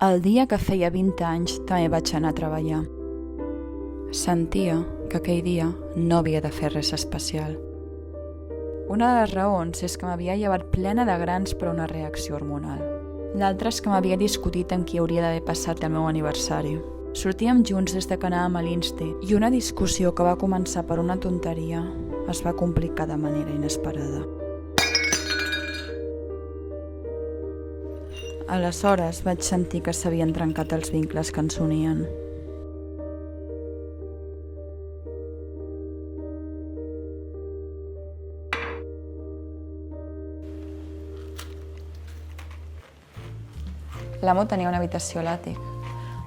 El dia que feia 20 anys també vaig anar a treballar. Sentia que aquell dia no havia de fer res especial. Una de les raons és que m'havia llevat plena de grans per una reacció hormonal. L'altra és que m'havia discutit amb qui hauria d'haver passat el meu aniversari. Sortíem junts des de que anàvem a l'Insti i una discussió que va començar per una tonteria es va complicar de manera inesperada. Aleshores vaig sentir que s'havien trencat els vincles que ens unien. L'amo tenia una habitació a l'àtic.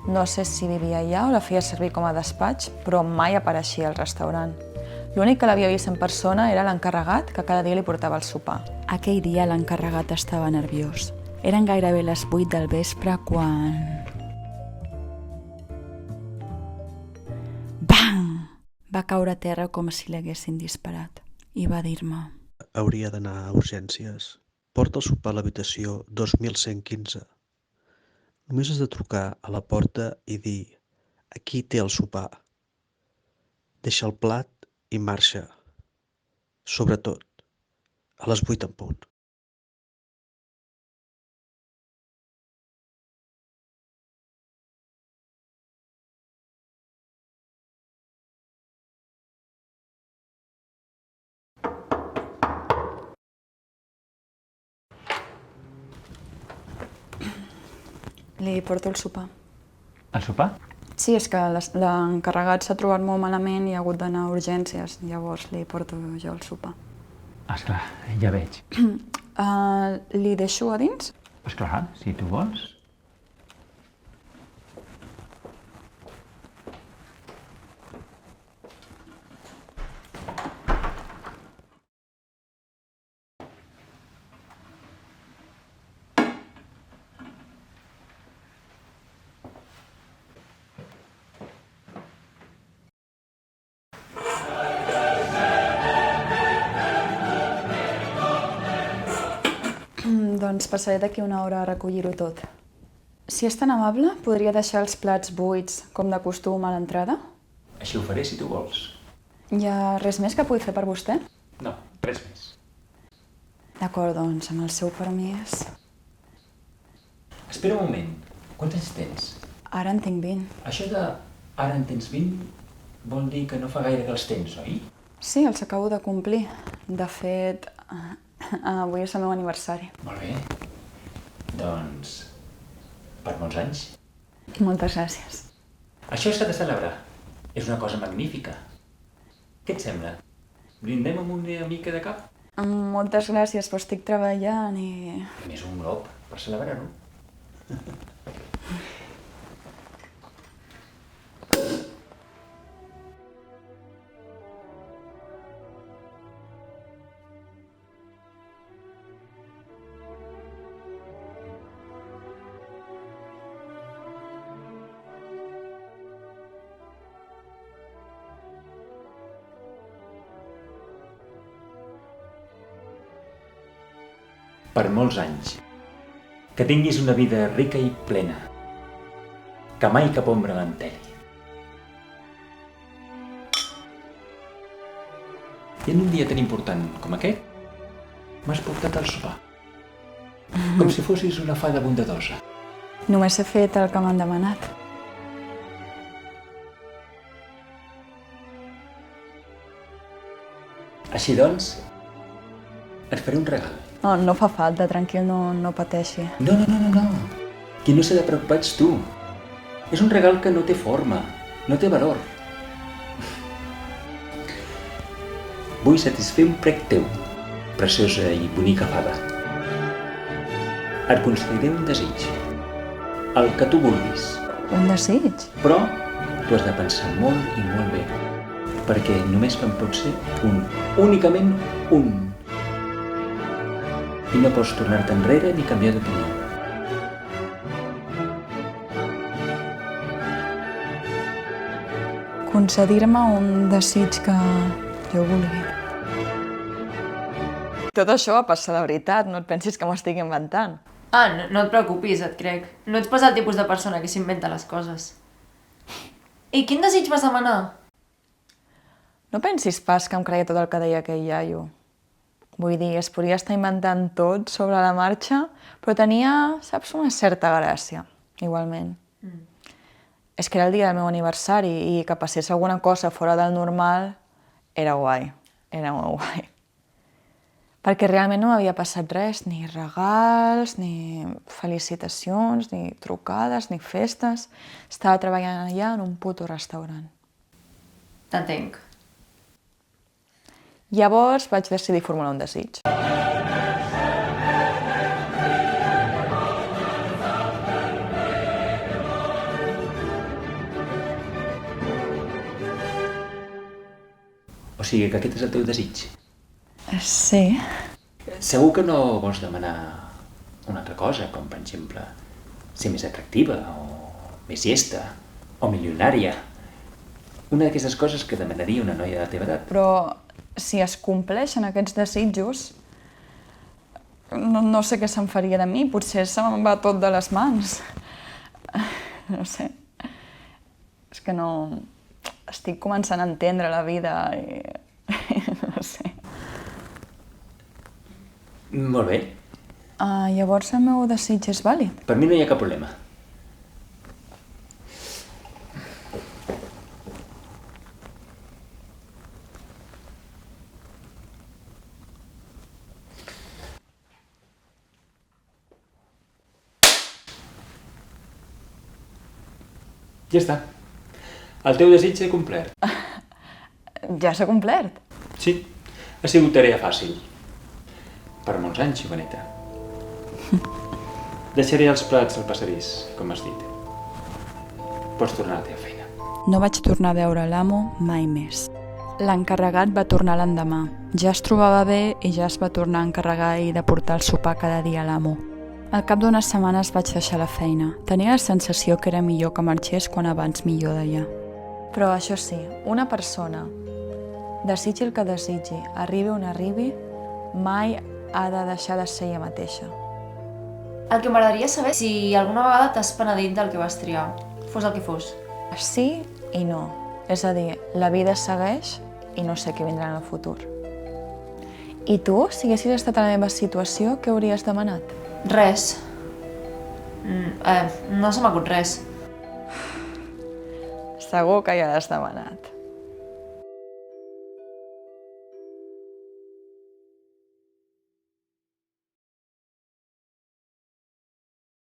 No sé si vivia allà o la feia servir com a despatx, però mai apareixia al restaurant. L'únic que l'havia vist en persona era l'encarregat, que cada dia li portava el sopar. Aquell dia l'encarregat estava nerviós. Eren gairebé les 8 del vespre quan... Bang! Va caure a terra com si l'haguessin disparat i va dir-me: Hauria d'anar a urgències. Porta el sopar a l'habitació 2115. Només has de trucar a la porta i dir: aquí té el sopar. Deixa el plat i marxa. Sobretot, a les 8 en punt. Li porto el sopar. El sopar? Sí, és que l'encarregat s'ha trobat molt malament i ha hagut d'anar a urgències. Llavors li porto jo el sopar. Esclar, ja veig. Li deixo a dins? Esclar, si tu vols. Doncs passaré d'aquí una hora a recollir-ho tot. Si és tan amable, podria deixar els plats buits, com de costum, a l'entrada? Així ho faré si tu vols. Hi ha res més que pugui fer per vostè? No, res més. D'acord, doncs, amb el seu permís... Espera un moment. Quants anys tens? Ara en tinc 20. Això de ara en tens 20 vol dir que no fa gaire que els tens, oi? Sí, els acabo de complir. De fet, avui és el meu aniversari. Molt bé. Doncs, per molts anys. Moltes gràcies. Això s'ha de celebrar. És una cosa magnífica. Què et sembla? Brindem amb una mica de cap? Moltes gràcies, però estic treballant i... Més un glob per celebrar-ho. Per molts anys. Que tinguis una vida rica i plena. Que mai cap ombra l'entelli. I en un dia tan important com aquest, m'has portat al sopar. Com si fossis una fada bondadosa. Només he fet el que m'han demanat. Així doncs, et faré un regal. No fa falta, tranquil, no pateixi. No. Qui no s'ha de preocupar ets tu. És un regal que no té forma, no té valor. Vull satisfer un prec teu, preciosa i bonica fada. Et concediré un desig, el que tu vulguis. Un desig? Però tu has de pensar molt i molt bé, perquè només en pot ser un, únicament un. I no pots tornar-te enrere ni canviar d'opinió. Concedir-me un desig que jo vulgui. Tot això va passar de veritat, no et pensis que m'ho estic inventant. No et preocupis, et crec. No ets pas el tipus de persona que s'inventa les coses. I quin desig vas demanar? No pensis pas que em creia tot el que deia aquell iaio. Vull dir, es podia estar inventant tot sobre la marxa, però tenia, saps, una certa gràcia, igualment. És que era el dia del meu aniversari i que passés alguna cosa fora del normal era guai, era molt guai. Perquè realment no m'havia passat res, ni regals, ni felicitacions, ni trucades, ni festes. Estava treballant allà en un puto restaurant. T'entenc. Llavors vaig decidir formular un desig. O sigui que aquest és el teu desig. Sí. Segur que no vols demanar una altra cosa, com per exemple ser més atractiva, o més llesta, o milionària. Una d'aquestes coses que demanaria una noia de la teva edat. Però si es compleixen aquests desitjos, no sé què se'n faria de mi, potser se me'n va tot de les mans. No sé. És que no... Estic començant a entendre la vida i... no sé. Molt bé. Llavors el meu desig és vàlid. Per mi no hi ha cap problema. Ja està. El teu desig s'ha complert. Ja s'ha complert. Sí, ha sigut tarea fàcil. Per molts anys, joveneta. Deixaré els plats al passadís, com has dit. Pots tornar a la teva feina. No vaig tornar a veure l'amo mai més. L'encarregat va tornar l'endemà. Ja es trobava bé i ja es va tornar a encarregar ell de portar el sopar cada dia a l'amo. Al cap d'unes setmanes vaig deixar la feina. Tenia la sensació que era millor que marxés quan abans millor d'allà. Però això sí, una persona, desitgi el que desitgi, arribi on arribi, mai ha de deixar de ser ella mateixa. El que m'agradaria saber si alguna vegada t'has penedit del que vas triar, fos el que fos. Sí i no. És a dir, la vida segueix i no sé què vindrà en el futur. I tu, si haguessis estat a la meva situació, què hauries demanat? Res. No se m'acut res. Segur que ja l'has demanat.